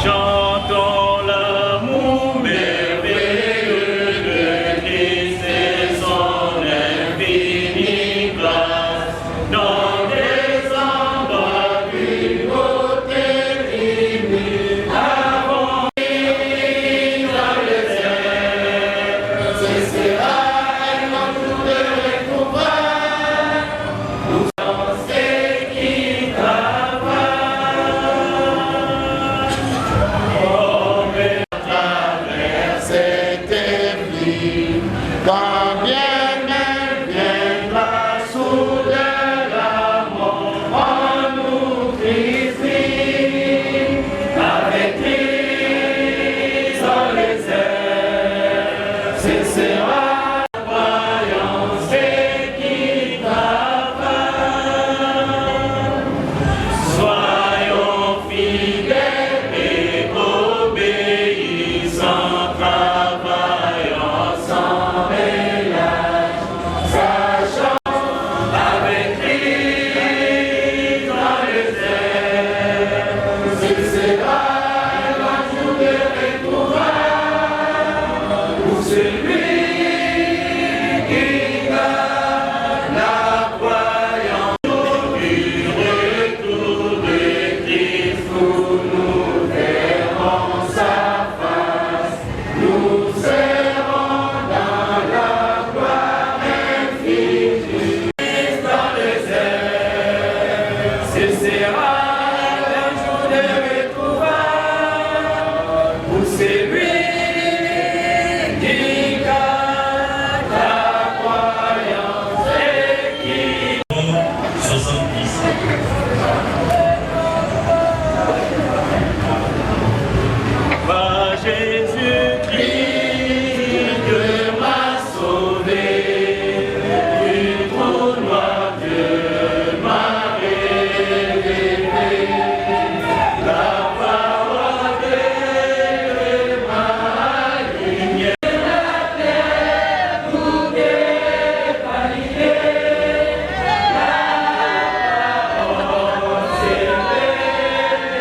Chantons l'amour merveilleux de Christ et son infinie grâce dans des endroits d'une beauté inouïe. Avant dans les airs, ce sera un jour de retrouvailles. Nous sommes ceux qui travaillent. Quand bien même viendra sous de la mort, en nous Christ vit, avec Christ dans les airs, ce sera la croyance qui travaille. Soyons fidèles et obéissants, travaillant sans ménage, sachant avec Christ dans les airs, ce sera un jour de retrouvailles pour celui qui garde la croyance du retour de Christ, où nous verrons sa face, nous serons dans la gloire infinie. Christ dans les airs, ce sera un jour de retrouvailles pour celui qui garde la croyance et qui 70. Va Jésus-Christ, Dieu m'a sauvé, du trou noir Dieu m'a révélé, la parole de ma lumière, la terre tout est validé, la parole c'est l'éternité.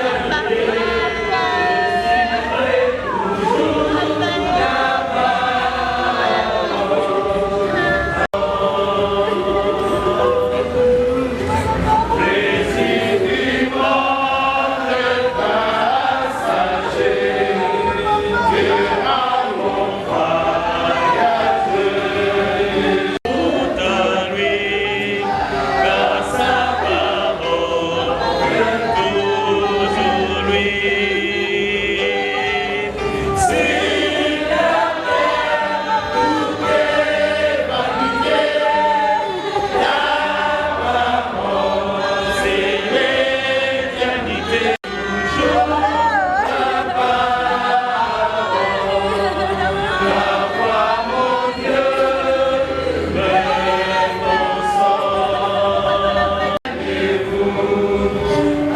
à lui, car sa parole toujours lui. C'est la terre tout est validé, la parole c'est l'éternité. Toujours la parole, la voix mon Dieu.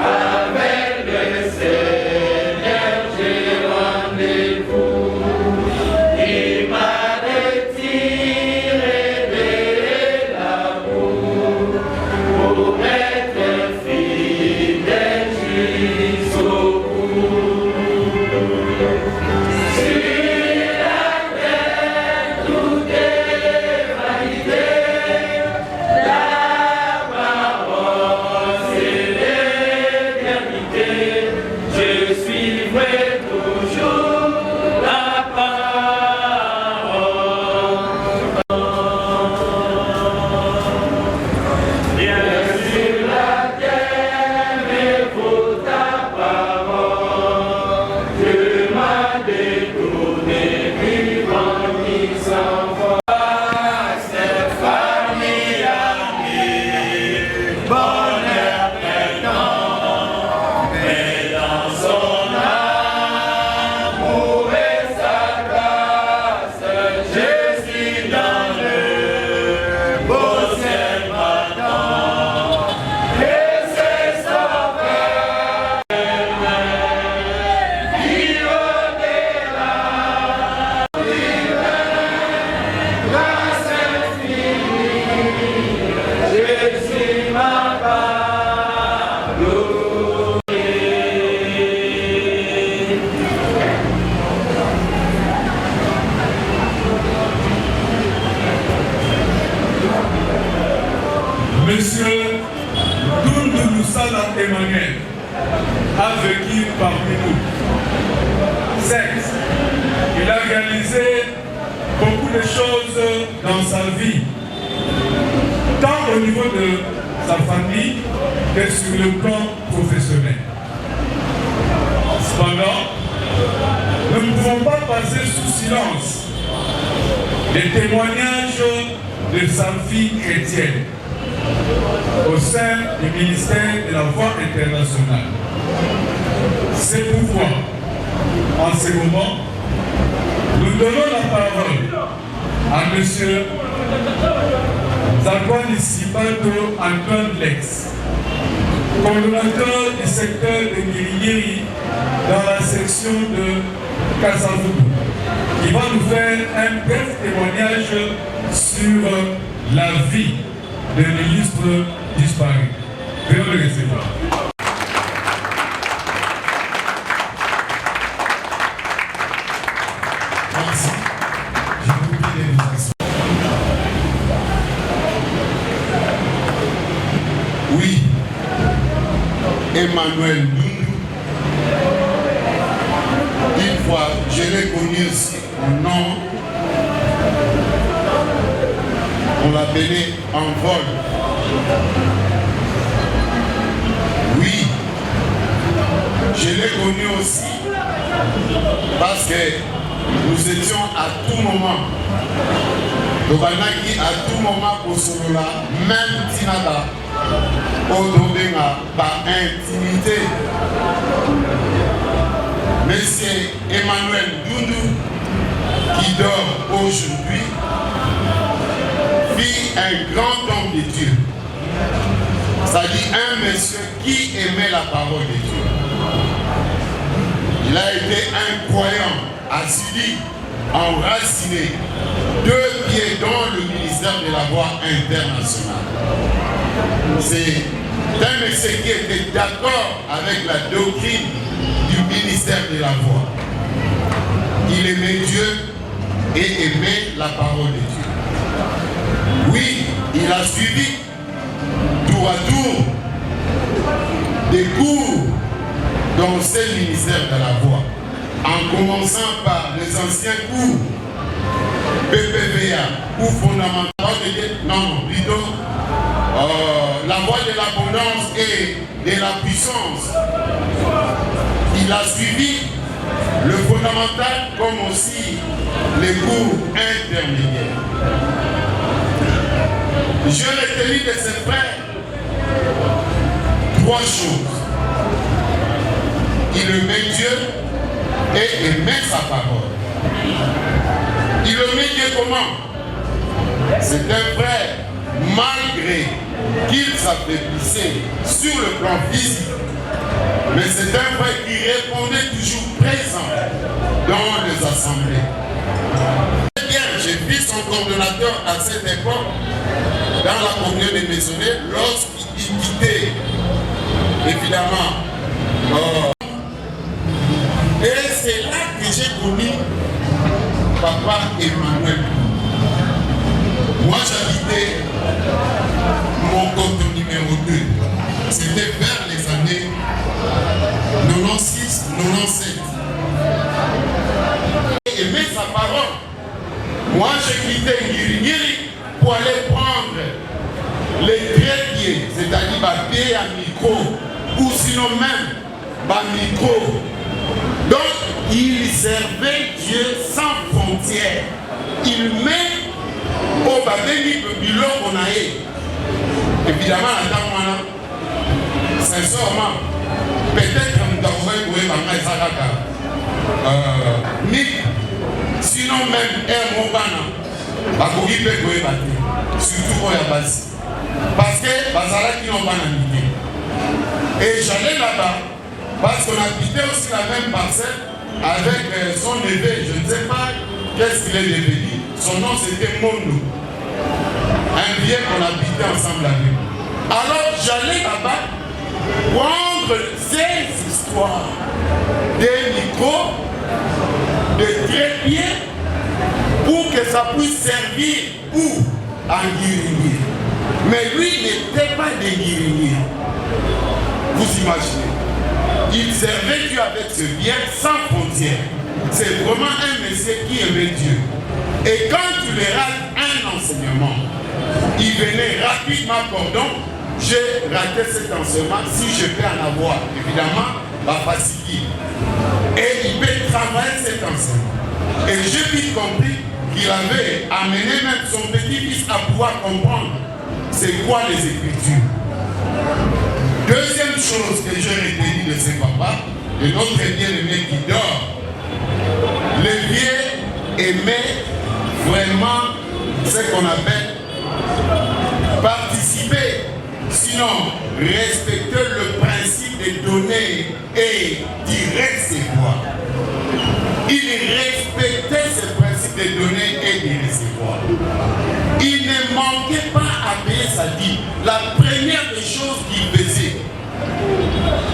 Avec le Seigneur, j'ai rendez-vous. Il m'a retiré de l'amour pour être fidèle jusqu'au bout. Sur la terre, tout est validé. La parole, c'est l'éternité. Je suivrai toujours la parole. Bien sur la terre, mais pour ta parole, Dieu m'a détourné, vivant qui s'envole. Cette famille amie, bonheur présent, mais dans son amour et sa grâce, je suis dans le beau ciel m'attend, et c'est sauveur qui au-delà Emmanuel a vécu parmi nous. Certes, il a réalisé beaucoup de choses dans sa vie, tant au niveau de sa famille que sur le plan professionnel. Cependant, nous ne pouvons pas passer sous silence les témoignages de sa vie chrétienne au sein du ministère de la Voix internationale. C'est pourquoi, en ce moment, nous donnons la parole à M. Zakwan Isibato Antoine Lex, coordonnateur du secteur de Ngiri dans la section de Kasavubu, qui va nous faire un bref témoignage sur la vie de l'illustre disparu. Veuillez le recevoir. Merci. Je vous prie de vous asseoir. Oui, Emmanuel Ndundu, une fois, je l'ai connu aussi en nom. On l'appelait en vol. Oui, je l'ai connu aussi parce que nous étions à tout moment, Tobanaki à tout moment pour Solola, même Tinada, Odobenga, par intimité. Monsieur Emmanuel Ndundu, qui dort aujourd'hui, fit un grand homme de Dieu. C'est-à-dire un monsieur qui aimait la parole de Dieu. Il a été un croyant assidu, enraciné, 2 pieds dans le ministère de la Voix internationale. C'est un monsieur qui était d'accord avec la doctrine du ministère de la Voix. Il aimait Dieu et aimait la parole de Dieu. Oui, il a suivi tour à tour des cours dans ce ministère de la Voix, en commençant par les anciens cours PPVA, cours fondamentaux, non, plutôt la voie de l'abondance et de la puissance. Il a suivi le fondamental comme aussi les cours intermédiaires. Je retenu de ses frères 3 choses. Il aimait Dieu et aimait sa parole. Il aimait Dieu comment? C'est un frère, malgré qu'il s'affaiblissait sur le plan physique, mais c'est un frère qui répondait toujours présent dans les assemblées. Bien, j'ai vu son coordonnateur à cette époque dans la communion des maisonnées lorsqu'il quittait évidemment. Et c'est là que j'ai connu Papa Emmanuel. Moi j'habitais mon compte numéro 2. C'était vers les années 96, 97. Aimait sa parole. Moi j'ai quitté Ngiri pour aller prendre les trépieds, c'est-à-dire ma pied à micro, ou sinon même ma micro. Donc il servait Dieu sans frontières. Il met au babéni le bilan qu'on a eu. Évidemment, à temps, sincèrement, peut-être que nous avons joué mais sinon même un mot surtout pour la base. Parce que Bazara qui n'ont pas d'amitié. Et j'allais là-bas parce qu'on habitait aussi la même parcelle avec son neveu. Je ne sais pas qu'est-ce qu'il est devenu. Son nom c'était Mondo. Un vieux qu'on habitait ensemble avec. Alors j'allais là-bas prendre ces histoires des micros, des trépieds, pour que ça puisse servir où? À Ngiri. Mais lui n'était pas de Ngiri. Vous imaginez. Il servait Dieu avec ce bien sans frontières. C'est vraiment un monsieur qui aimait Dieu. Et quand tu lui rates un enseignement, il venait rapidement, pardon, j'ai raté cet enseignement, si je peux en avoir, évidemment, va fatiguer. Et il peut travailler cet enseignement. Et j'ai vite compris qu'il avait amené même son petit-fils à pouvoir comprendre c'est quoi les Écritures. Deuxième chose que j'ai retenu de ce papa, de notre bien-aimé qui dort, le vieux aimait vraiment ce qu'on appelle participer, sinon respecter le principe de donner et d'y recevoir. Il respectait ce principe de donner et de recevoir. Il ne manquait pas à payer sa dîme. La première des choses qu'il faisait.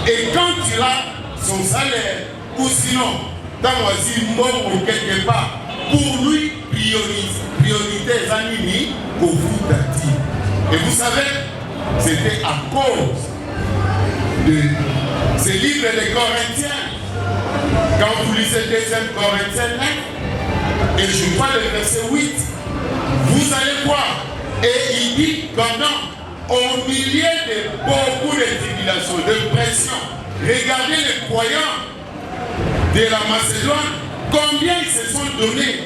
Et quand il a son salaire, ou sinon, dans le mort ou quelque part, pour lui, priorité Zanini, pour vous d'Ati. Et vous savez, c'était à cause de ce livre des Corinthiens. Quand vous lisez 2 Corinthiens 9, et je crois le verset 8, vous allez voir, et il dit comment, au milieu de beaucoup de tribulations, de pression, regardez les croyants de la Macédoine, combien ils se sont donnés.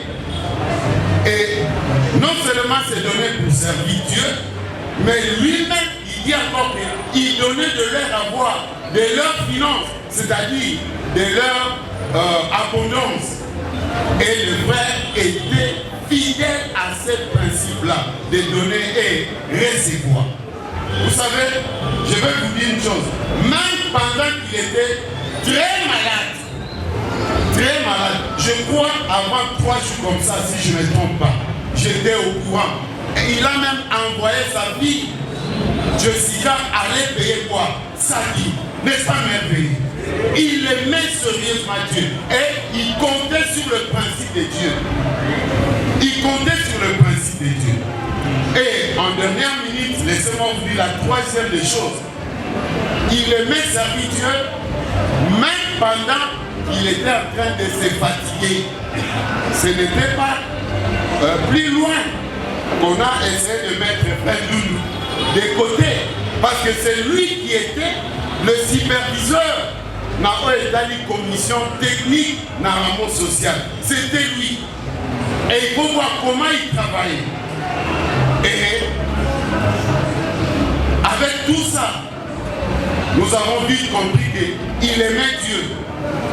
Et non seulement se donner pour servir Dieu, mais lui-même, il dit encore qu'il donnait de leur avoir, de leurs finances, c'est-à-dire de leur abondance. Et le frère était fidèle à ce principe-là, de donner et recevoir. Vous savez, je vais vous dire une chose, même pendant qu'il était très malade, je crois avant 3 jours comme ça, si je ne me trompe pas, j'étais au courant. Et il a même envoyé sa fille, Jessica, aller payer quoi? Sa vie, n'est-ce pas merveilleux? Il aimait sérieusement Dieu et il comptait sur le principe de Dieu. Il comptait sur le principe de Dieu. Et en dernière minute, laissez-moi vous dire la troisième des choses. Il aimait servir Dieu même pendant qu'il était en train de se fatiguer. Ce n'était pas plus loin qu'on a essayé de mettre Frère Loulou de côté. Parce que c'est lui qui était le superviseur dans la commission technique dans le monde social. C'était lui. Et il faut voir comment il travaillait. Et avec tout ça, nous avons vite compris qu'il aimait Dieu.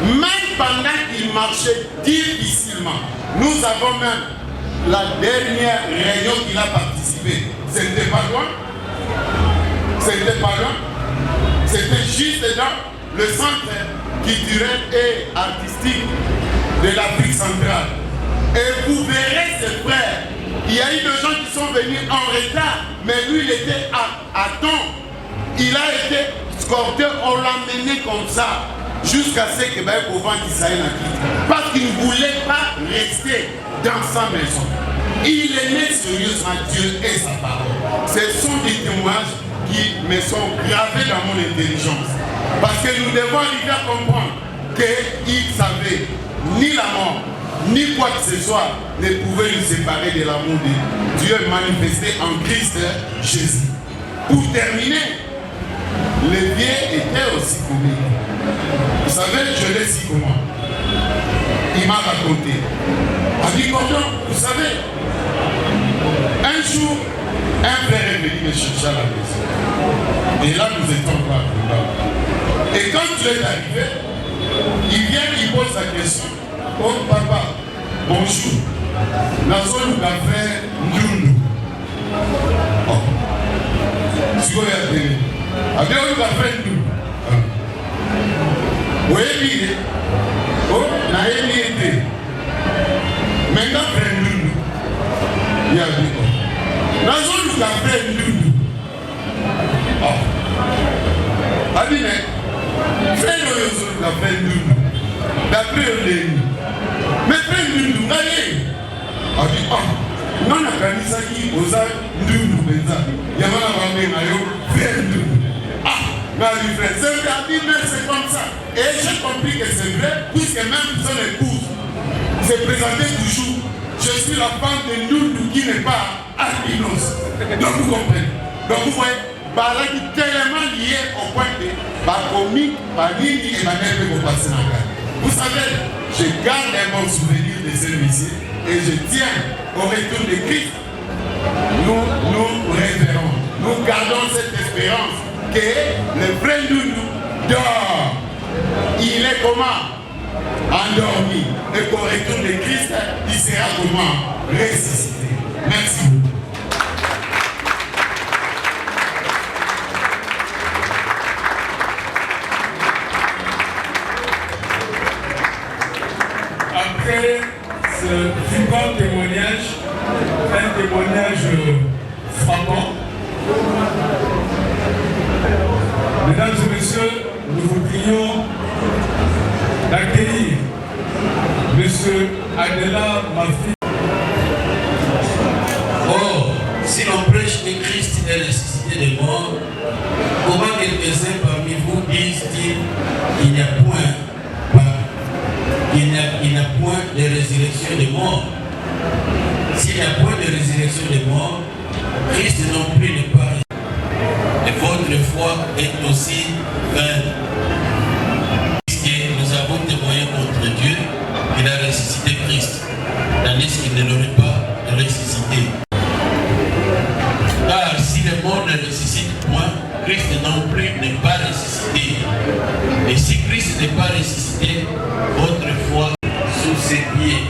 Même pendant qu'il marchait difficilement, nous avons même la dernière réunion qu'il a participé. C'était pas loin. C'était pas loin. C'était juste dans le centre culturel et artistique de l'Afrique centrale. Et vous verrez ses frères. Il y a eu des gens qui sont venus en retard, mais lui il était à temps. Il a été escorté, on l'a mené comme ça, jusqu'à ce que Baïkovan qui s'aille la quitte. Parce qu'il ne voulait pas rester dans sa maison. Il aimait sérieusement Dieu et sa parole. Ce sont des témoignages qui me sont gravés dans mon intelligence. Parce que nous devons arriver à comprendre qu'il savait ni la mort, ni quoi que ce soit ne pouvait nous séparer de l'amour de Dieu manifesté en Christ Jésus. Pour terminer, le vieux était aussi comique. Vous savez, je l'ai dit comment. Il m'a raconté. Il dit, vous savez, un jour, un frère est venu me chercher à la maison. Et là, nous étions là. Et quand il est arrivé, il vient, il pose la question. Oh papa, bonjour. Nazo nous a fait Ndundu. Oh. Si vous voyez, avec nous a fait Ndundu. Vous voyez, oh, n'a été. Maintenant, fait Ndundu. Il a dit, oh. Nazo nous a fait Ndundu. Oh. A dit, mais, fait nous a fait Ndundu. D'après le mais frère Ndundu, allez. A dit, oh, non, la canisa qui osa Ndundu, Benza. Yamana Bambe, Mayo, frère Ndundu. Ah, lui frère. C'est vrai, dit, mais c'est comme ça. Et j'ai compris que c'est vrai, puisque même son épouse s'est présentée toujours. Je suis la femme de Ndoundou qui n'est pas albinos. Donc vous comprenez. Donc vous voyez, Bala qui est tellement lié au point de Bakomi, Banini et Banel vont passer dans le cas. Vous savez, je garde un bon souvenir de ce lycée et je tiens au retour de Christ. Nous révérons, nous gardons cette espérance que le vrai Ndoundou dort. Il est comment? Endormi. Et qu'au retour de Christ, il sera comment? Ressuscité. Merci beaucoup. Après ce fréquent témoignage, un témoignage frappant, mesdames et messieurs, nous voudrions d'accueillir M. Adela Mafi. Or, si l'on prêche que Christ est ressuscité des morts, comment quelques-uns parmi vous disent-ils qu'il n'y a point de résurrection des morts? S'il n'y a point de résurrection des morts, Christ non plus n'est pas ressuscité. Et votre foi est aussi vaine. Puisque nous avons témoigné contre Dieu qu'il a ressuscité Christ, tandis qu'il ne l'aurait pas ressuscité. Car si les morts ne ressuscitent point, Christ non plus n'est pas ressuscité. Et si Christ n'est pas ressuscité, votre foi sous ses pieds.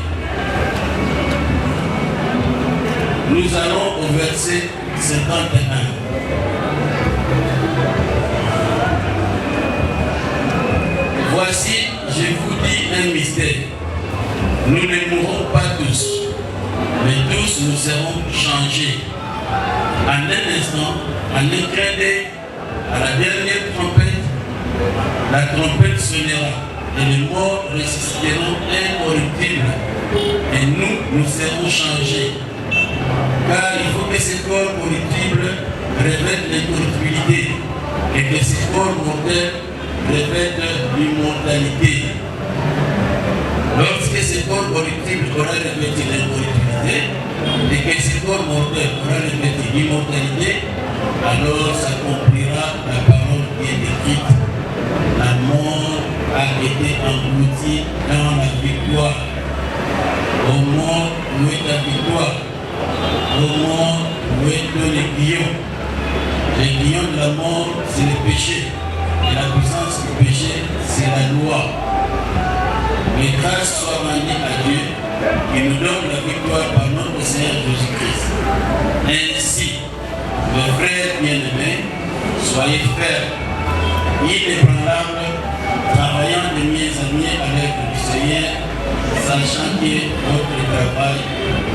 Nous allons au verset 51. Voici, je vous dis un mystère. Nous ne mourrons pas tous, mais tous nous serons changés. En un instant, en un clin d'œil, à la dernière trompette, la trompette sonnera et les morts ressusciteront incorruptibles et nous serons changés. Car il faut que ces corps corruptibles revêtent l'incorruptibilité et que ces corps mortels revêtent l'immortalité. Lorsque ces corps corruptibles aura revêtu l'incorruptibilité et que ces corps mortels aura revêtu l'immortalité, alors s'accomplira la parole qui est écrite. La mort a été engloutie dans la victoire. Au mort, où est ta victoire? Au mort, où est le guillon? Le guillon de la mort, c'est le péché. Et la puissance du péché, c'est la loi. Mais grâce soit rendue à Dieu, qui nous donne la victoire par notre Seigneur Jésus-Christ. Ainsi, mes frères bien-aimés, soyez fermes, inébranlables, travaillant de mieux en mieux avec le Seigneur, sachant que votre travail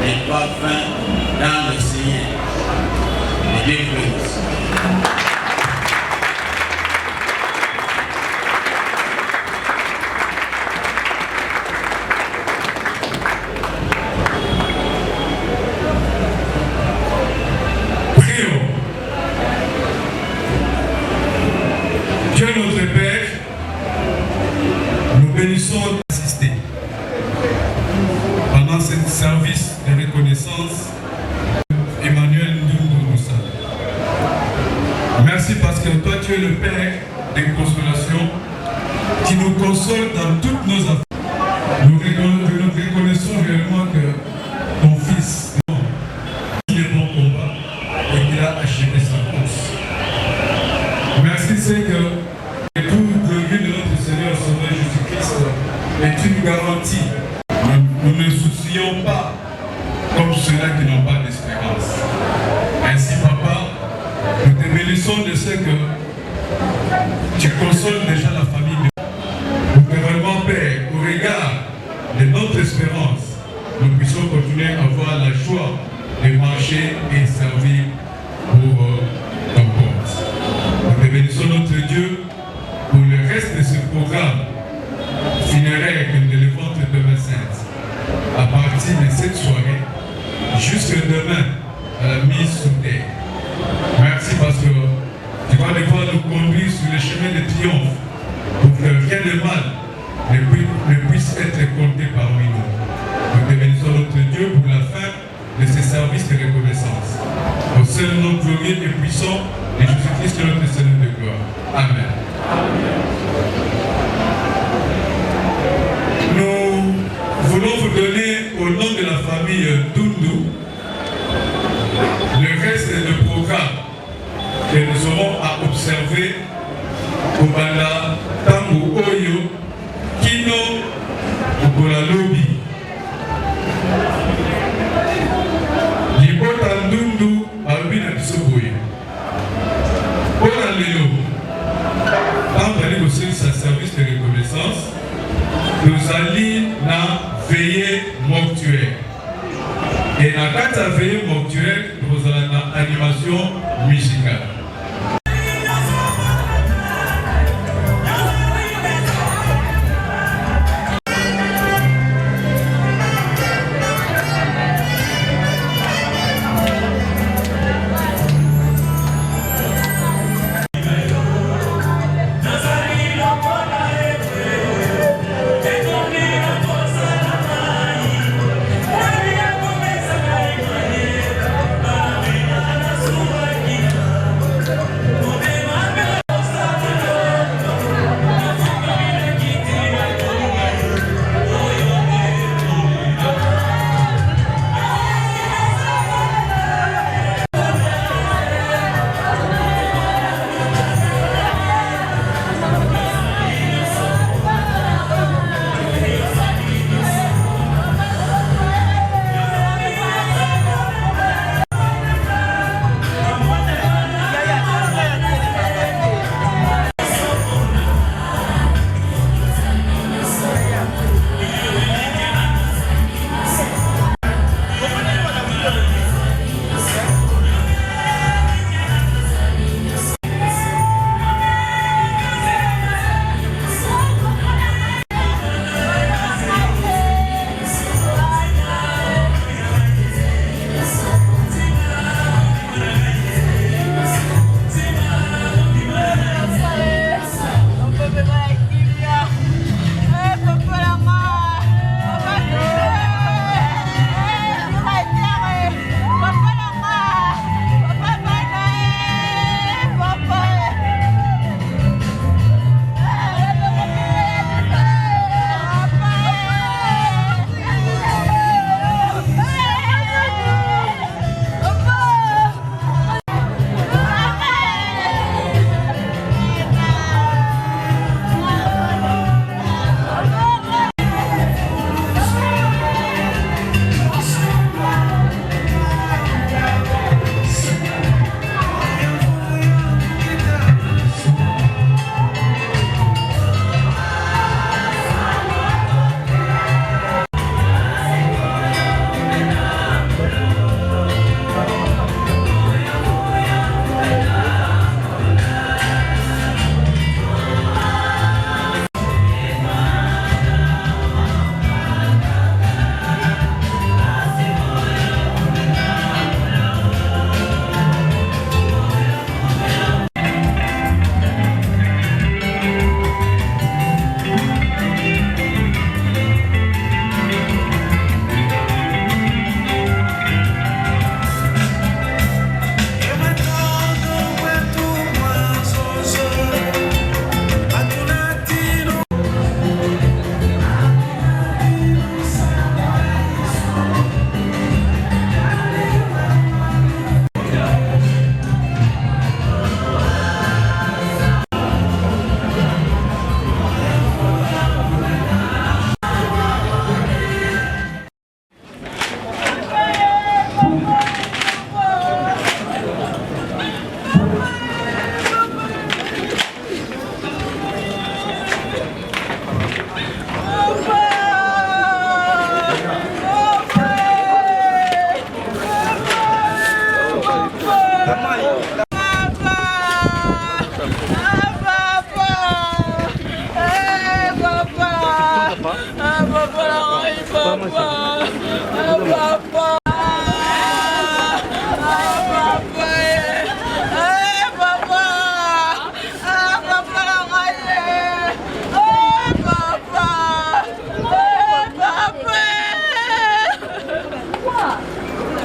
n'est pas vain dans le Seigneur. Et Dieu vous bénisse. Dieu notre Père, nous bénissons d'assister pendant ce service de reconnaissance Emmanuel Ndoundou Moussa. Merci parce que toi tu es le Père des consolations qui nous console dans toutes nos affaires. Nous reconnaissons réellement que ton Fils il est bon combat et qu'il a achevé sa course. Merci c'est que tout le vie de notre Seigneur Sauveur Jésus-Christ est une garantie. Nous ne soucions pas comme ceux-là qui n'ont pas d'espérance. Ainsi, Papa, nous te bénissons de ce que tu consoles déjà la famille. Nous que vraiment, Père, au regard de notre espérance, nous puissions continuer à avoir la joie de marcher et servir pour ton compte. Nous te bénissons notre Dieu pour le reste de ce programme funéraire que nous élevons demain sainte. À partir de cette soirée, jusque demain, à la mise sous terre. Merci parce que tu vas devoir nous conduire sur le chemin. chemin de triomphe pour que rien de mal ne puisse être compté parmi nous. Nous te bénissons notre Dieu pour la fin de ces services de reconnaissance. Au seul nom glorieux et puissant de Jésus-Christ, notre Seigneur de gloire. Amen. Nous voulons vous donner au nom de la famille Dundu le reste du programme que nous aurons à observer au Banda Tangu Oyo Kino Ukolalobi. Libota Ndundu Albina Bisoboye. Ola Léo, dans sa service de reconnaissance, nous allons veiller mortuaire. Et dans la veille mortuaire, nous allons une animation musicale.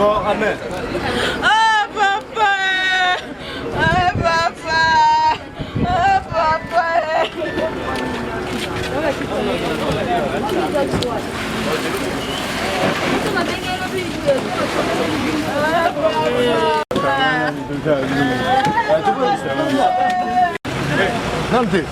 Oh, amen. Ah, papa. Ah, papa. Ah, papa. Nante.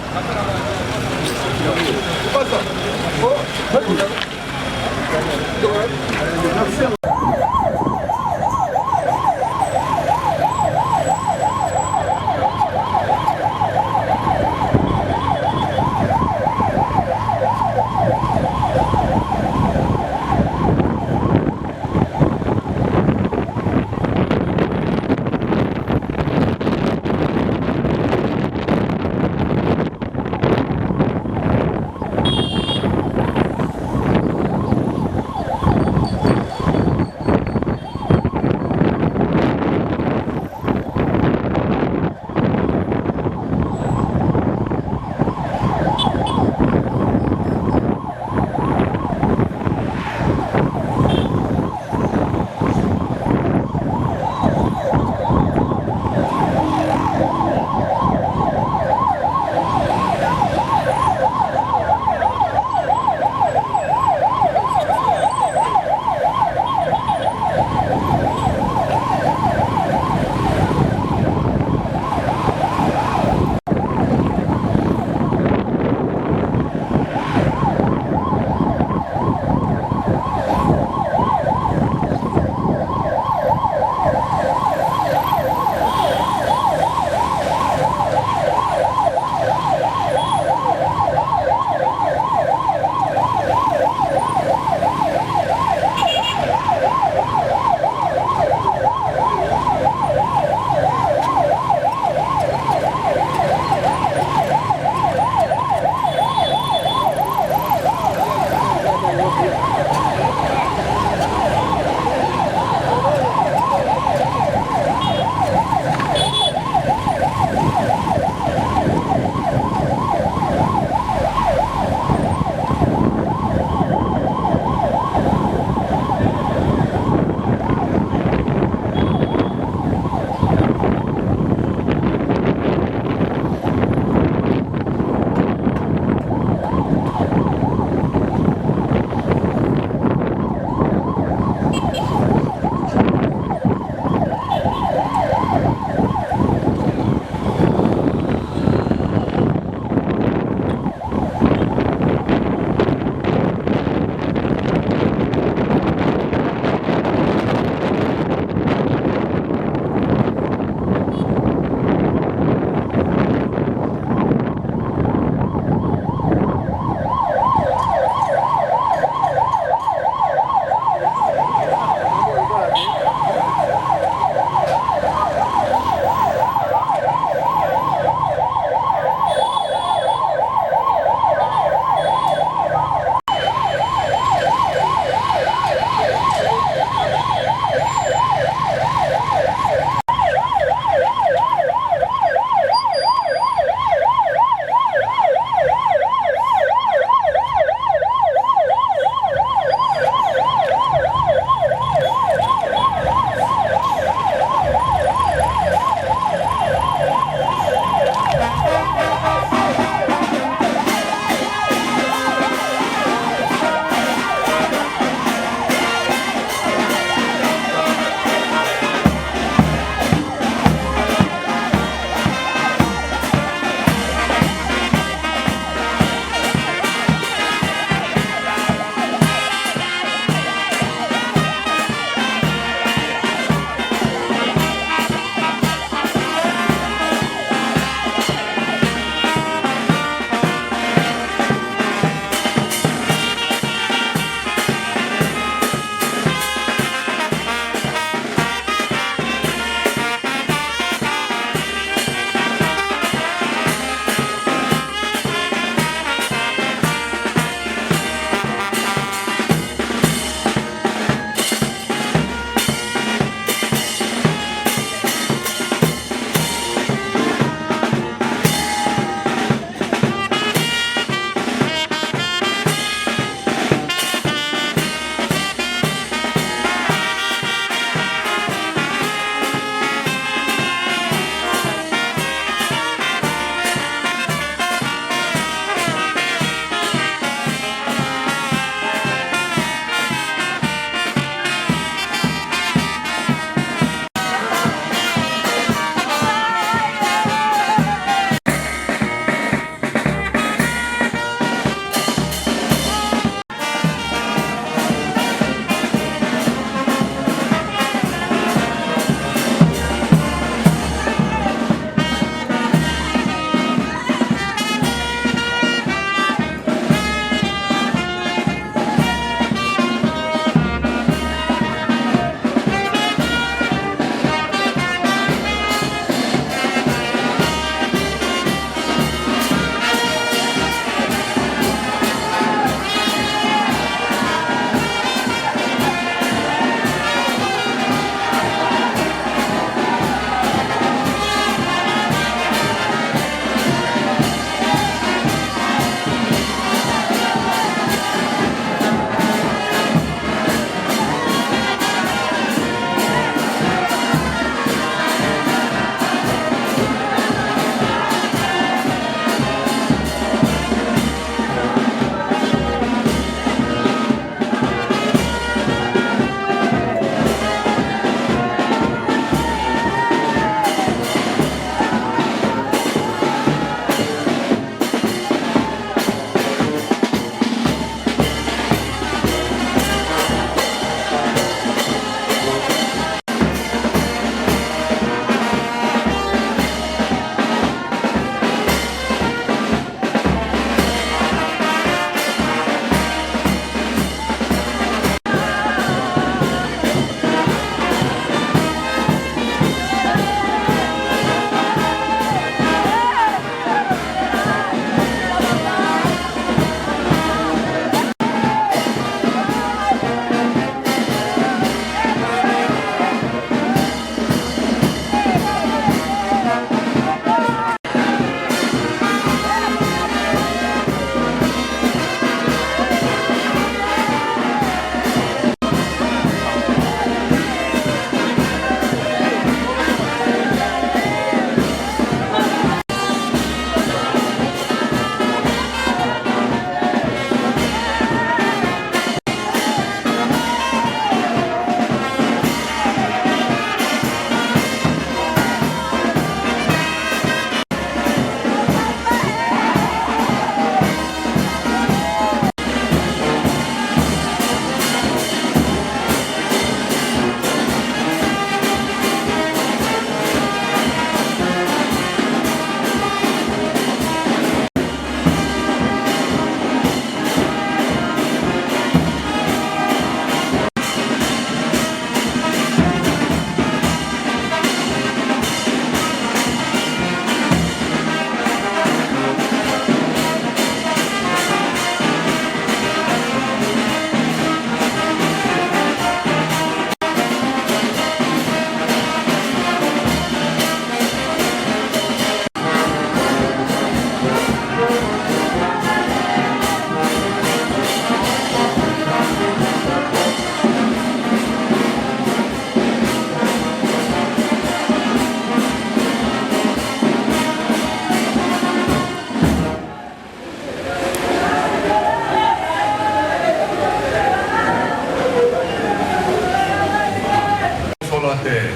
la terre.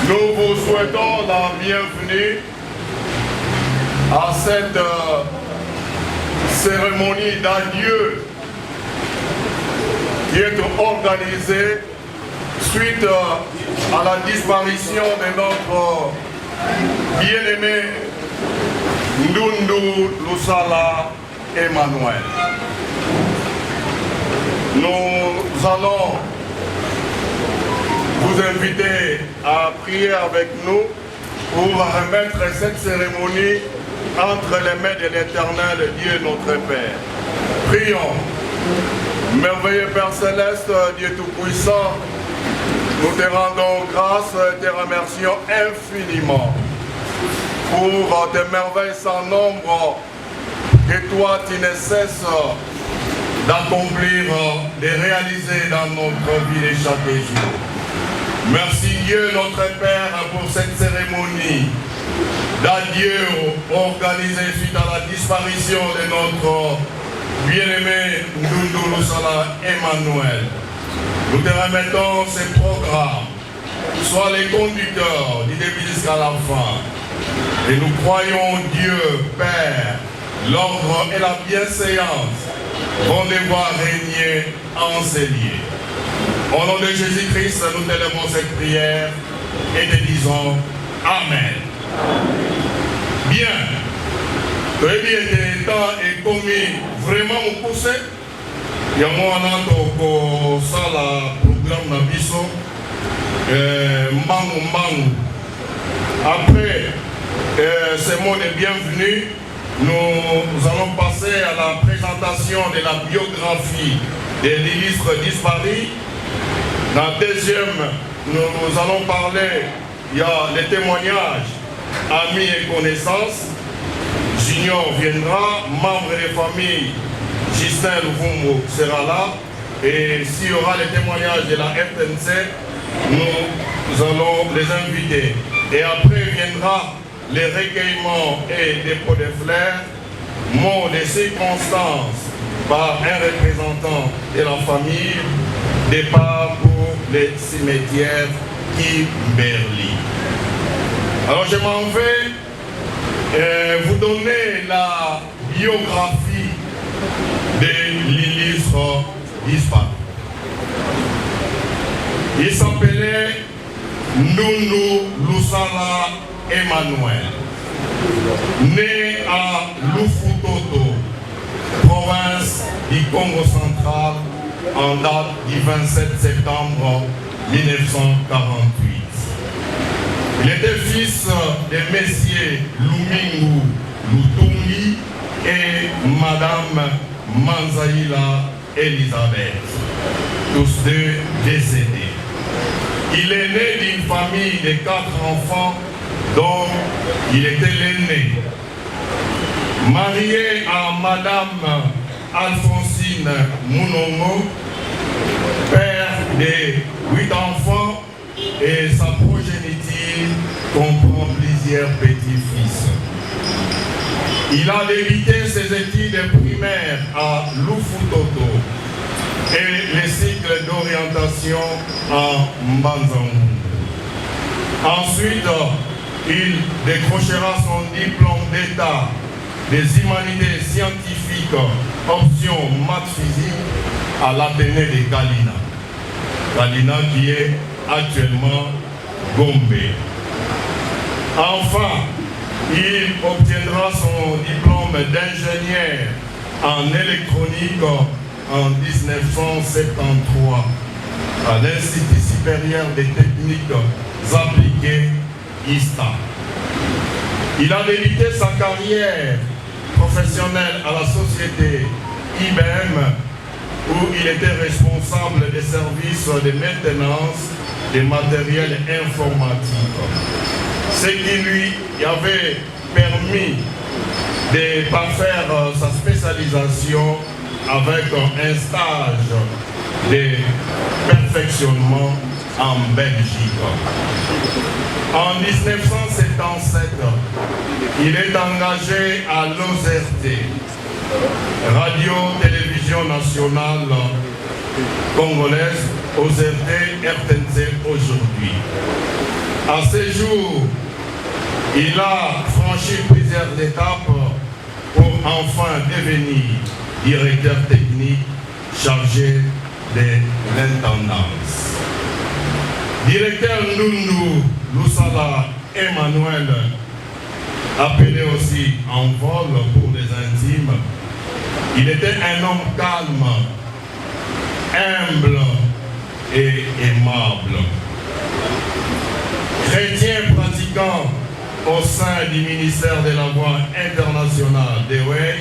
Nous vous souhaitons la bienvenue à cette cérémonie d'adieu qui est organisée suite à la disparition de notre bien-aimé Ndundu Lusala Emmanuel. Nous allons vous inviter à prier avec nous pour remettre cette cérémonie entre les mains de l'Éternel Dieu notre Père. Prions. Merveilleux Père Céleste, Dieu Tout-Puissant, nous te rendons grâce et te remercions infiniment pour tes merveilles sans nombre que toi tu ne cesses d'accomplir, de réaliser dans notre vie de chaque jour. Merci Dieu notre Père pour cette cérémonie d'adieu organisée suite à la disparition de notre bien-aimé Ndundu Lusala Emmanuel. Nous te remettons ces programmes, sois les conducteurs du début jusqu'à la fin. Et nous croyons Dieu, Père, l'ordre et la bienséance vont devoir régner en ces lieux. Au nom de Jésus-Christ, nous t'élèvons cette prière et te disons Amen. Bien. Très bien, le temps est commis vraiment au poussé. Il y a moi dans le programme Nabiso, Mbangu. Après, ce monde est bienvenu. Nous allons passer à la présentation de la biographie des ministres disparus. Dans le deuxième, nous allons parler, il y a les témoignages, amis et connaissances. Junior viendra, membre des familles, Justin Luvumbo sera là. Et s'il y aura les témoignages de la FNC, nous allons les inviter. Et après viendra les recueillements et dépôts de fleurs, mots de circonstances par un représentant de la famille, départ pour les cimetières Kimberley. Alors je m'en vais vous donner la biographie de l'illustre disparu. Il s'appelait Ndundu Lusala Emmanuel, né à Lufutoto, province du Congo central, en date du 27 septembre 1948. Il était fils de messieurs Lumingu Lutungi et Madame Manzaïla Elisabeth, tous deux décédés. Il est né d'une famille de 4 enfants dont il était l'aîné. Marié à Madame Alphonsine Mounongo, père de 8 enfants, et sa progéniture comprend plusieurs petits-fils. Il a débuté ses études primaires à Lufutoto et les cycles d'orientation à Mbanzangu. Ensuite, il décrochera son diplôme d'État des humanités scientifiques, option maths physique, à l'Athénée de Galina. Galina qui est actuellement Gombe. Enfin, il obtiendra son diplôme d'ingénieur en électronique en 1973 à l'Institut supérieur des techniques appliquées ISTA. Il a débuté sa carrière professionnelle à la société IBM où il était responsable des services de maintenance des matériels informatiques. Ce qui lui avait permis de parfaire sa spécialisation avec un stage de perfectionnement en Belgique. En 1977, il est engagé à l'OZRT, Radio-Télévision Nationale congolaise aux RTNC aujourd'hui. À ce jour, il a franchi plusieurs étapes pour enfin devenir directeur technique chargé de l'intendance. Directeur Ndundu Lusala Emmanuel, appelé aussi en vol pour les intimes, il était un homme calme, humble et aimable. Chrétien pratiquant au sein du ministère de la Voie internationale d'Ewey,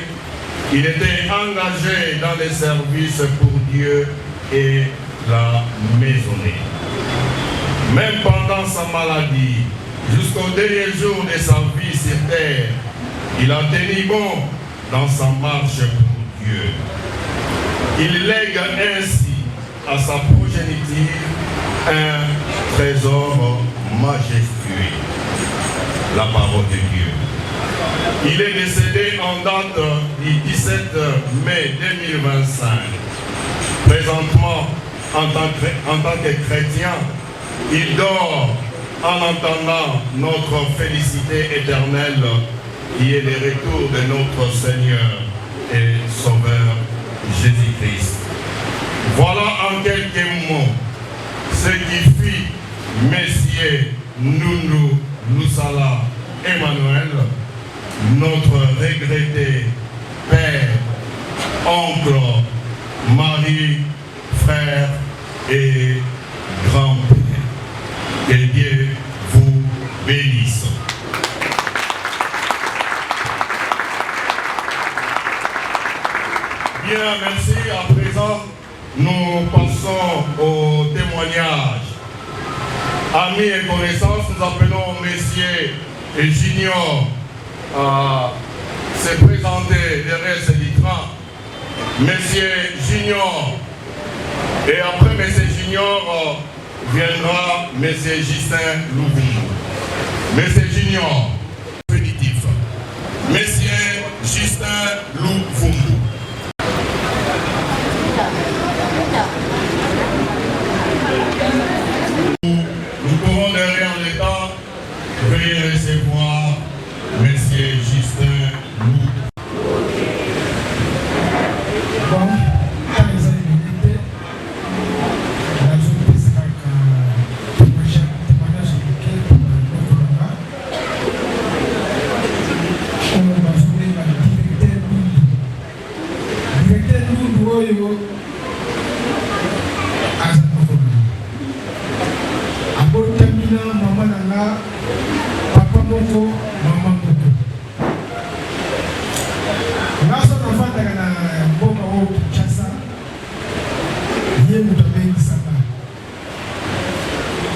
il était engagé dans les services pour Dieu et la maisonnée. Même pendant sa maladie, jusqu'au dernier jour de sa vie sur terre, il a tenu bon dans sa marche pour Dieu. Il lègue ainsi à sa progéniture un trésor majestueux, la parole de Dieu. Il est décédé en date du 17 mai 2025. Présentement, en tant que chrétien, il dort en entendant notre félicité éternelle qui est le retour de notre Seigneur et Sauveur Jésus-Christ. Voilà en quelques mots ce qui fit Messieurs Ndundu Lusala Emmanuel, notre regretté père, oncle, mari, frère et grand-père. Que Dieu vous bénisse. Bien, merci. À présent, nous passons au témoignage. Amis et connaissances, nous appelons Messieurs Junior à se présenter derrière ce litran. Monsieur Junior. Et après Monsieur Junior viendra Monsieur Justin Louvumbu. Monsieur Junior, péditif. Monsieur Justin Louvumbu. Nous pourrons derrière le temps, veuillez recevoir Monsieur Justin Louvumbu.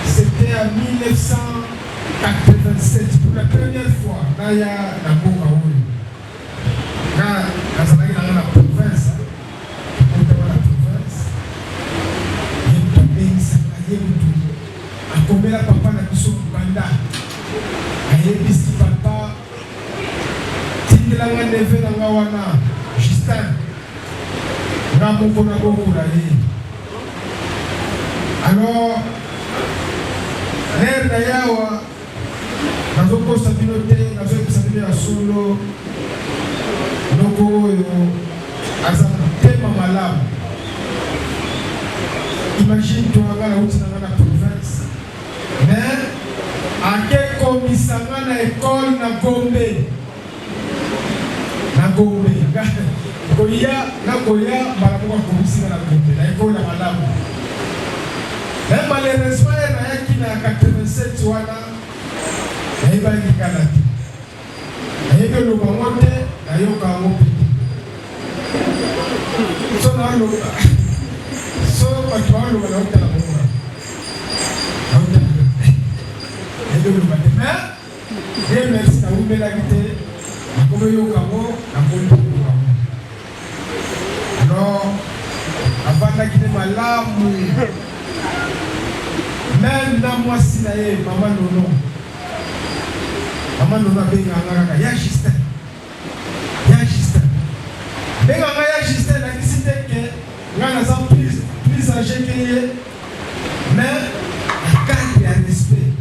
C'était en 1987 pour la première fois Naya na mboka oyo na nazalaki nanga na province otama na province ye mutu abengisaka ye mutu akomela papa na biso banda ayebisi papa tindelanga neve nanga wana Justin nga moko na bokola ye. Alors l'air d'ayawa nazokosa bino te nazoyebisa bino ya solo loko oyo aza motema malamu. Imagine toanga nauti nanga na province mais akekomisanga na ekole na Gombe nakoya mbala moko akomisinga na Gombe na ekole na malamu. Mais malheureusement, il y a qui n'a 87 wana, il y a qui n'a il y a que le moment il y a qui n'a so na lo so patwa lo na utala mwa et de le matin et merci à vous belagité comme yo kamo na bonne alors avant d'aller malamu. Même dans moi si na ye maman nono benga ngaka ya Justin benga ya Justin na kisite ke ngana za plus messager qui est, mais la carte de respect,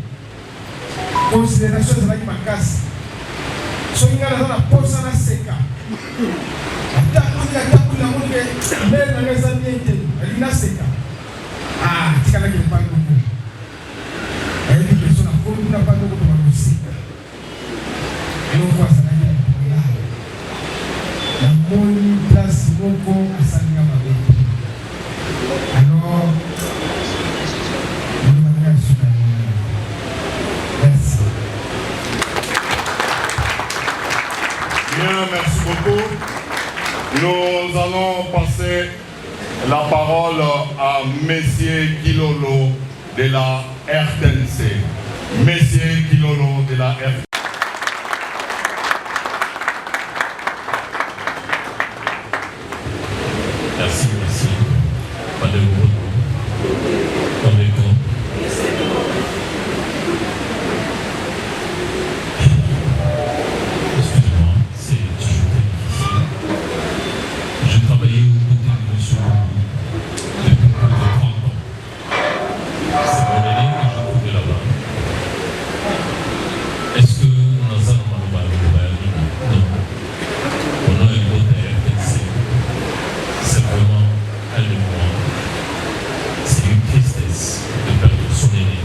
considération de la casse. Ce qui est dans la poste à la séca. Ah, tu as pas elle dit que son accord n'a pas de aussi. Et on voit ça là. La bonne place beaucoup à Sanga Mabé. Alors, merci. Bien, merci beaucoup. Nous allons passer la parole à Messieurs Kilolo de la RTNC. Messieurs Kilolo de la RTNC. Merci. Pas de mots. On est con. Excusez-moi, c'est toujours difficile. Je travaillais aux côtés de monsieur depuis plus de 30 ans. C'est mon aîné que j'ai trouvé là-bas. Est-ce que nous avons un non. On a un mot de RTNC. C'est vraiment un mémoire. C'est une tristesse de perdre son aîné.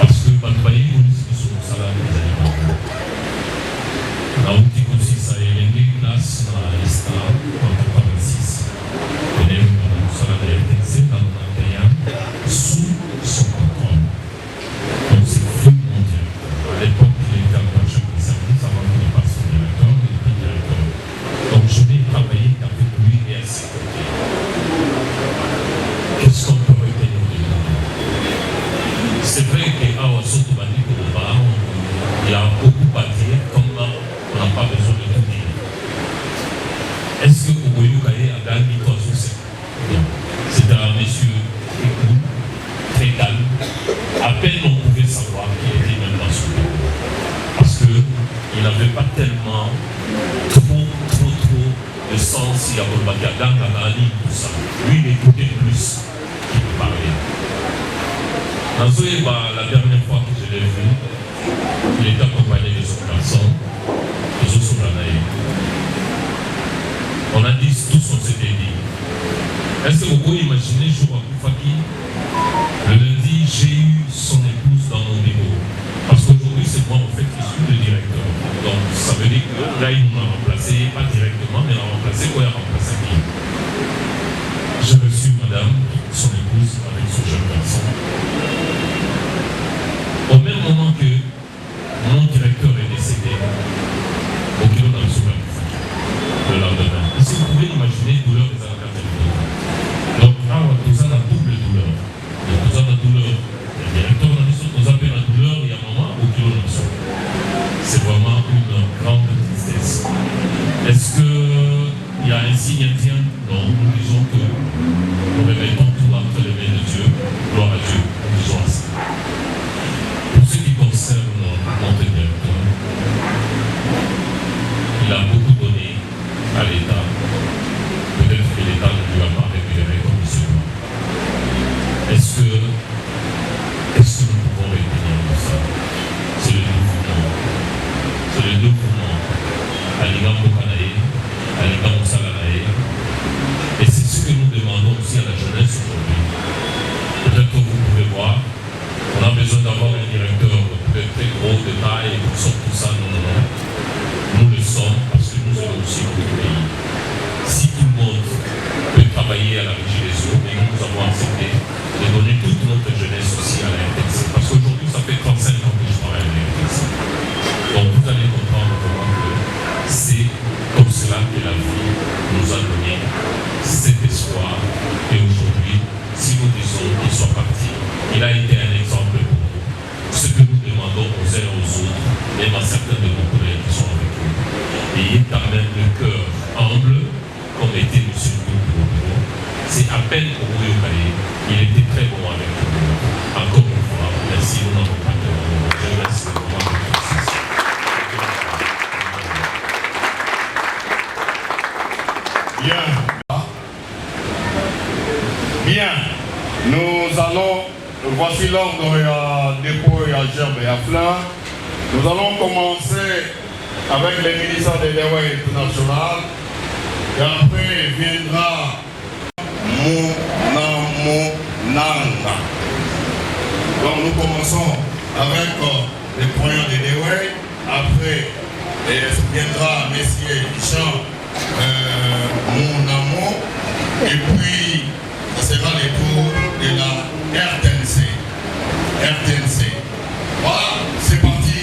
Parce que Batbaï, on dit que son salaire des aliments. La route consiste à élever une place dans la liste en 86. On est au salaire de RTNC dans le Nantayam sous son contrôle. Donc c'est fou mon Dieu. À l'époque, il était en charge des services avant qu'il passe au directeur, il était directeur. Donc je n'ai travaillé qu'avec lui et à ses côtés. Qu'est-ce qu'on peut retenir de lui? C'est vrai qu'à Ouassotobani, il y a beaucoup à dire, comme on n'a pas besoin de tout dire. Est-ce que Oboyoukaye a gagné toi sur ça? C'était un monsieur très cool, très calme. À peine on pouvait savoir qu'il était même dans son bureau. Parce qu'il n'avait pas tellement trop de sens il y a tout ça. Lui, il écoutait plus qu'il parlait. La dernière fois que je l'ai vu, il était accompagné de son garçon, de son souverain. On a dit, tous on s'était dit. Est-ce que vous pouvez imaginer, jour à Koufaki, le lundi, j'ai eu son épouse dans mon bureau. Parce qu'aujourd'hui, c'est moi en fait qui suis le directeur. Donc ça veut dire que là, il m'a remplacé, pas directement, mais il m'a remplacé quoi, il a remplacé qui? J'ai reçu madame, son épouse, avec son jeune garçon. Au même moment que mon directeur est décédé, au kilo dans le souverain, le lendemain. Et si vous pouvez imaginer la douleur des Anakateliers. Donc, là, nous avons la double douleur. Nous avons la douleur. Le directeur nous appelle la douleur, il y a un moment au kilo dans le souverain. C'est vraiment une grande tristesse. Est-ce qu'il y a un signe indien? Non, nous disons que nous remettons tout entre les mains de Dieu. Gloire à Dieu. Nous disons ça. Pour ce qui concerne notre directeur, il a beaucoup donné à l'État. Peut-être que l'État ne lui a pas rémunéré comme il se doit. Est-ce que nous pouvons retenir de ça? C'est le dévouement. C'est le dévouement. Aligambo Kanae, Aligambo Salanae. Et c'est ce que nous demandons aussi à la jeunesse aujourd'hui. Peut-être que vous pouvez voir, on a besoin d'avoir un directeur très gros de taille et tout ça, non. Nous le sommes parce que nous sommes aussi pour le pays. Si tout le monde peut travailler à la régie des eaux, et nous avons accepté de donner toute notre jeunesse aussi à la RTNC. Parce qu'aujourd'hui, ça fait 35 ans que je travaille à la RTNC. Donc vous allez comprendre vraiment que c'est comme cela que la vie nous a donné cet espoir. Et aujourd'hui, si nous disons qu'il soit parti, il a été un exemple pour nous. Ce que nous demandons aux uns et aux autres, même à certains de nos collègues qui sont avec nous. Ayez quand même le cœur humble, comme était M. Ndoubou. C'est à peine pour vous, il était très bon avec nous. Encore une fois, merci, nous n'avons pas de mots. Je laisse le moment de Bien. Bien. voici l'ordre à dépôt et à gerbe et à fleurs. Nous allons commencer avec les ministères de l'Éwé international. Et après viendra Nanga. Donc nous commençons avec les croyants de l'Éwé. Après viendra Messier Jean Monamo. Et puis ça sera le tour de la RTNC. Voilà, c'est parti.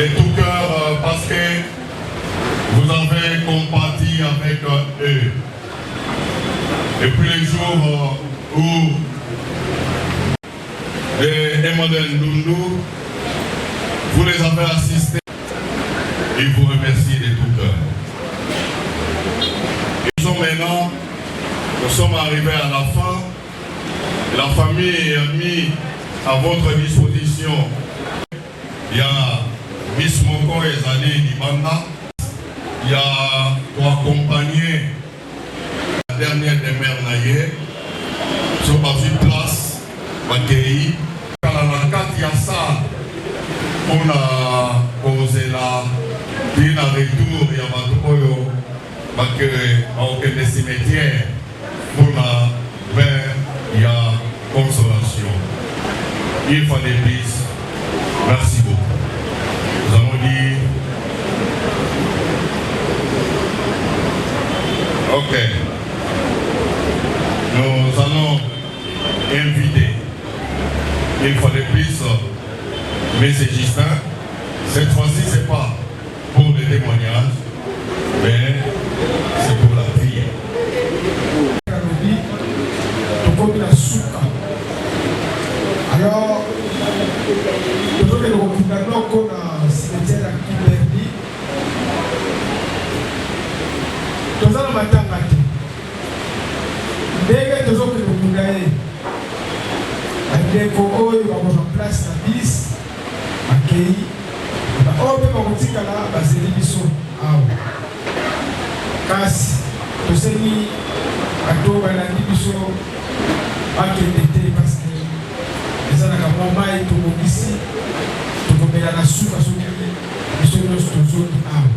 de tout cœur parce que vous avez compati avec eux. Depuis les jours où Emmanuel Ndundu, vous les avez assistés et vous remercie de tout cœur. Maintenant, nous sommes arrivés à la fin. La famille est mise à votre disposition. Il y a Miss Moko et Zali Dibanda. Il y a pour accompagner la dernière des mères naïe. Sur la place, Bakei. Quand la carte y a ça, on a posé là. Puis la retour, il y a Matopoyo. Parce que des cimetières, pour la vers, il y a consolation. Il faut des pistes. Merci beaucoup. Nous allons dire. Ok. Nous allons inviter. Il faut des pistes. Mais c'est Justin. Cette fois-ci, ce n'est pas pour le témoignage, mais c'est pour la prière. Alors, je veux que nous regardions comme un cimetière qui perdit. Nous allons maintenant mater. Dès que nous avons regardé, avec Koko, nous avons en place la 10, accueilli. On peut pas dire que là, c'est l'émission. Kasi, tu sais, à toi, la division, pas qu'il était parce que les gens qui ont mal été ici, tu peux mettre la soupe à ce moment-là, ils sont dans cette zone. Alors,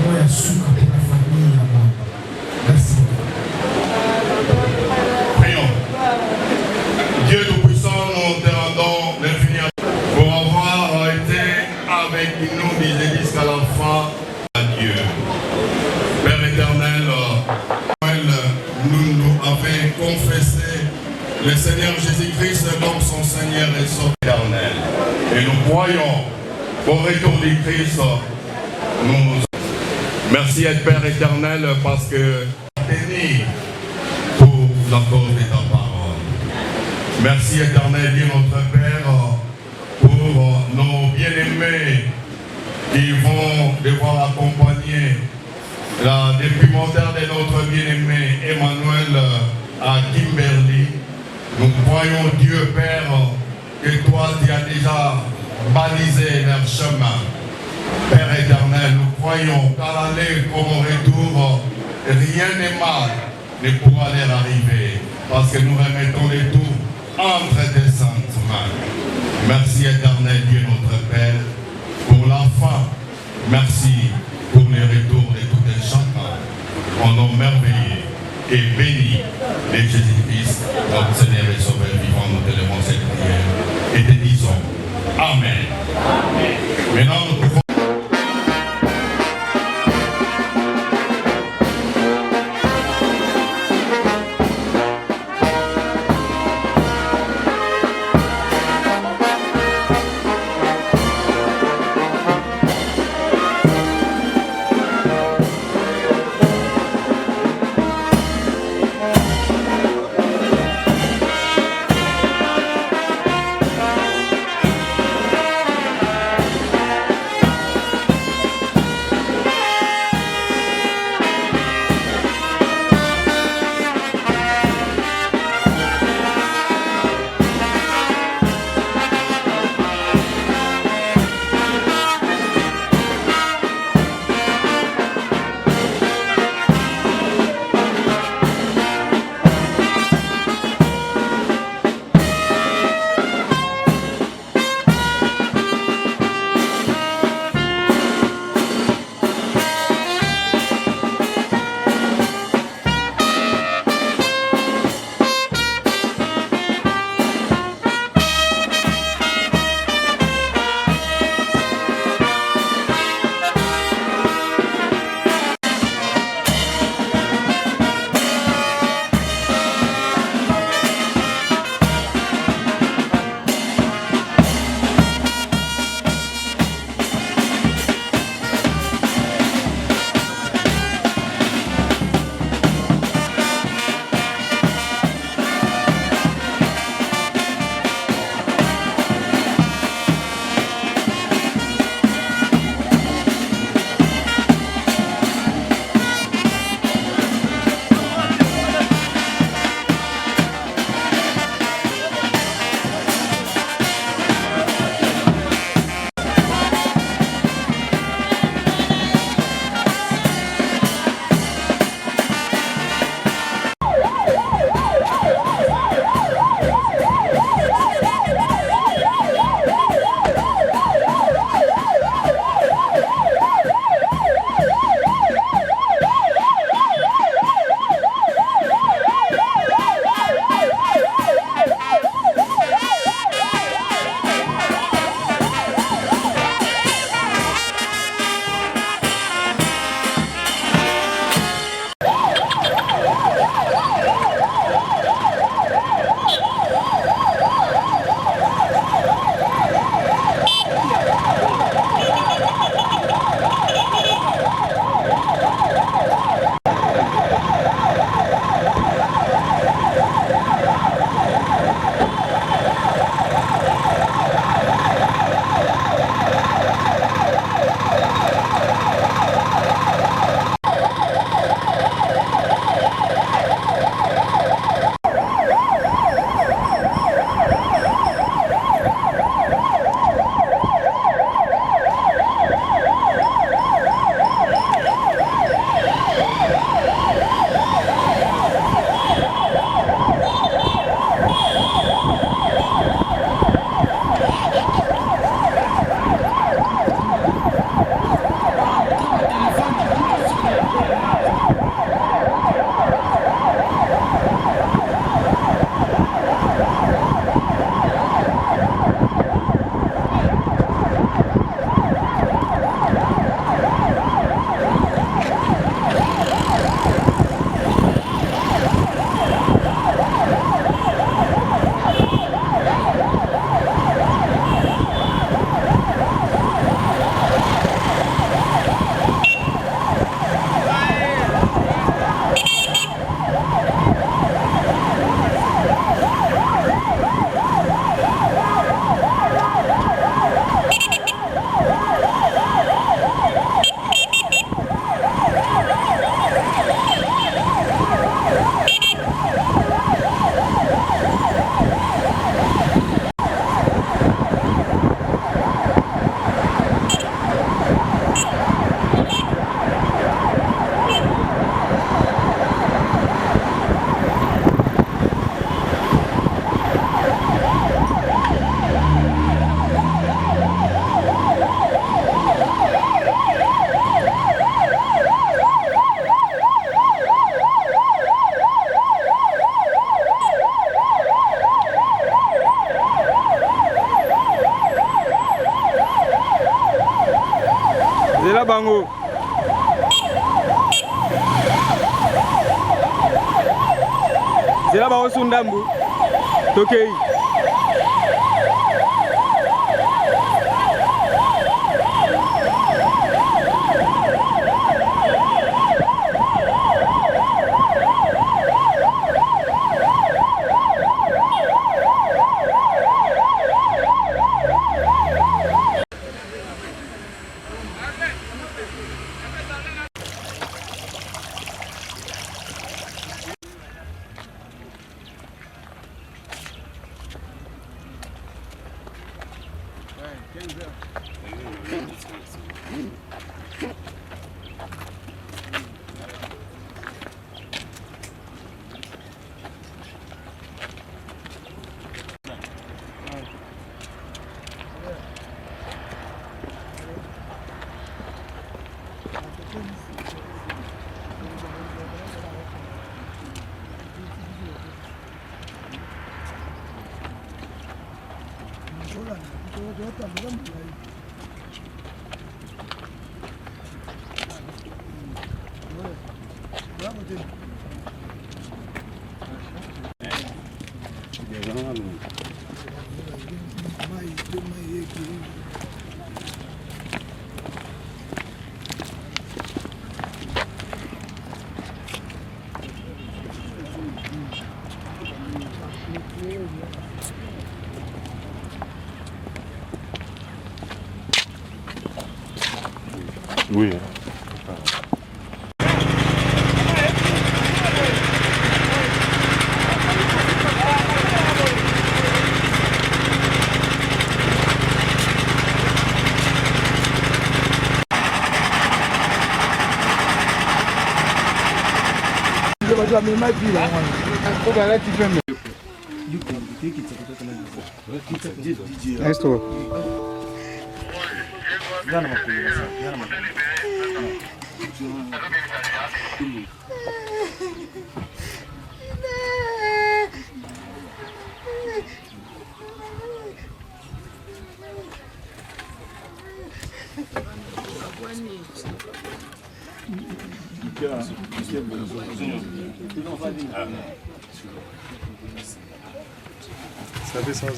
il y a soupe pour la famille. Merci. Prions. Dieu Tout-Puissant, nous te rendons l'infini pour avoir été avec nous, disait jusqu'à la fin. Dieu. Père éternel, nous avons confessé le Seigneur Jésus-Christ comme son Seigneur et Sauveur éternel. Et nous croyons qu'au retour du Christ, nous... Merci Père éternel parce que béni pour la cause de ta parole. Merci éternel Dieu notre Père pour nos bien-aimés qui vont devoir accompagner la déprimentaire de notre bien-aimé Emmanuel à Kimberley. Nous croyons Dieu Père que toi tu as déjà balisé leur chemin. Père éternel, nous croyons qu'à l'aller comme au retour, rien n'est mal ne pourra leur arriver parce que nous remettons les tout entre tes saintes mains. Merci éternel Dieu notre Père pour la fin. Merci pour les retours de tout un chacun. En nom merveilleux et béni de Jésus-Christ, notre Seigneur et Sauveur vivant, nous te levons cette prière et te disons Amen. Amen. Maintenant, nous pouvons Bango Zela bango sundambu Tokei Oui. Esto. Ça fait 100 ans.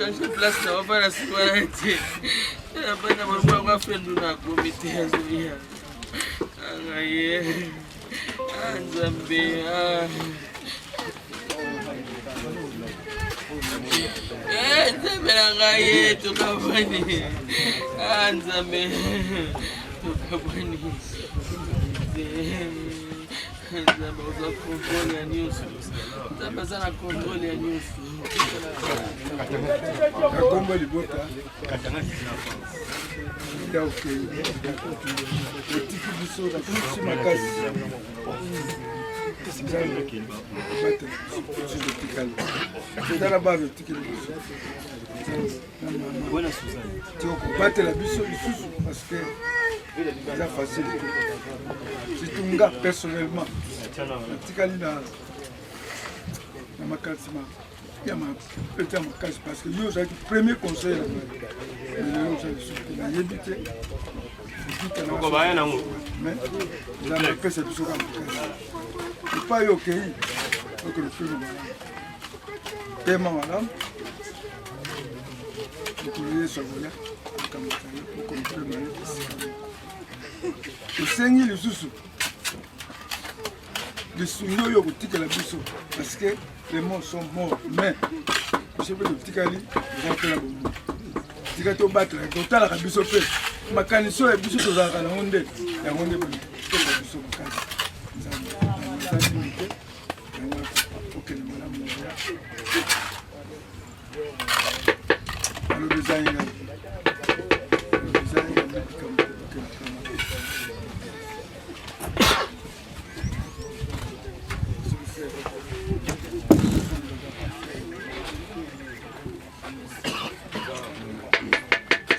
changer place na wapana sikwalete napenda mambo kwa friend na kumitea zuia angaye anzambe Nzambe na ngai tukabwani. Nzambe tukabwani. Nzambe uza kontrole ya nyusu. Nzambe sana kontrole ya nyusu. Kakombo libota. Nda okay. Etiki biso na kusi makasi. C'est la base de la biso parce que c'est facile. C'est un gars personnellement. Parce que yo j'ai premier conseil mais vous avez fait cette chose comme pas ok donc le film tellement madame vous pouvez savoir comme ça pour comprendre le seigneur le sous le souno yo boutique la biso parce que les morts sont morts mais je veux le tikali ils ont fait la bombe tikato battre total la biso fait makaniso ya biso tozalaka na ngonde ya ngonde biso makasi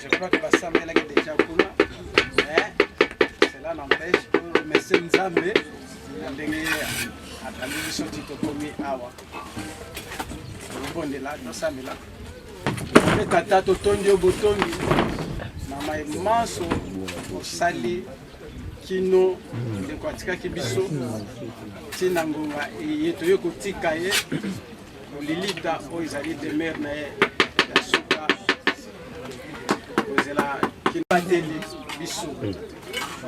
Je crois que Bassam est déjà pour là, mais cela n'empêche que M. Nzambe a mis son titre commis à Awa. Là, nous sommes là. Le tata Totondio Botongi, Mama Emanso, Sali, Kino, de Kwatika Kibiso, Tinangonga, et Toyoko Tikaye, Lilita, Oizali de Mer, la Souka, Ozela, Kinateli, Biso,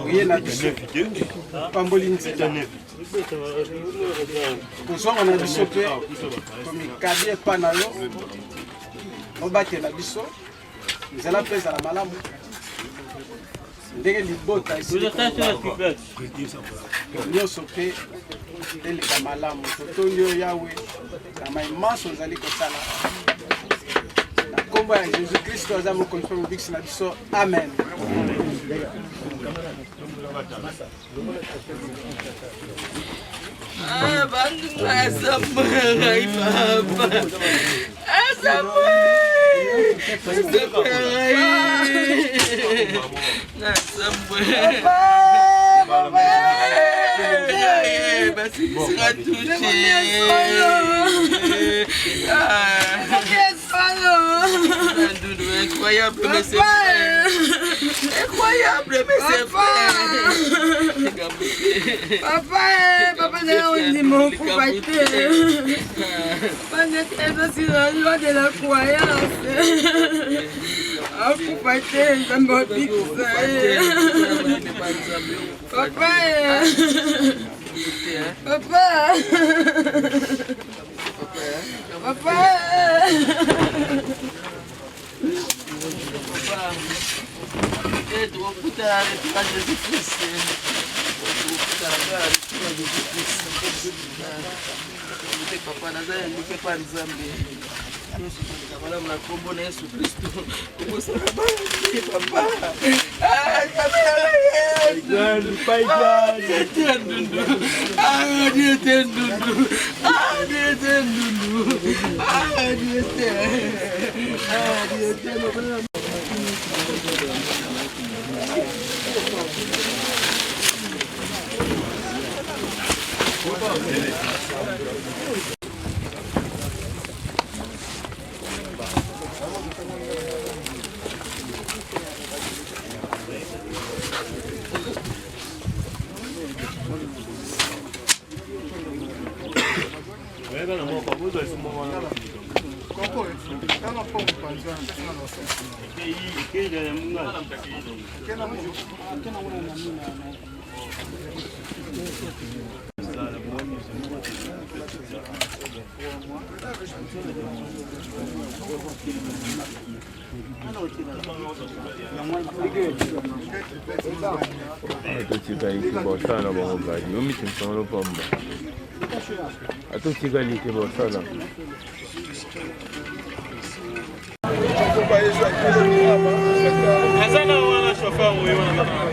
rien à Biso, Pambolin Zeta. Pour ça, on a Biso, comme il cabie pas na yo, on battait la Biso, nous allons faire la malamu. Ndenge libota ici. Nyo sope eleka malamu. Totondio yawe kama imanso ozali kosala. Na kombo ya Jésus Christ aza mokonzi mobikisi na biso. Amen. Bandu asamba ibaba. Asamba. Incroyable, mais c'est vrai. Incroyable, mais c'est vrai. Papa, on dit mon papa. Papa, c'est la loi de la croyance. Ah, papa, c'est un bon pic. Papa, Papa Nazareth, ne fait pas Nzambe. Voilà mon combo na Yesu Kristo. Como ça va papa? Ah, Azana wana shofa mwe wana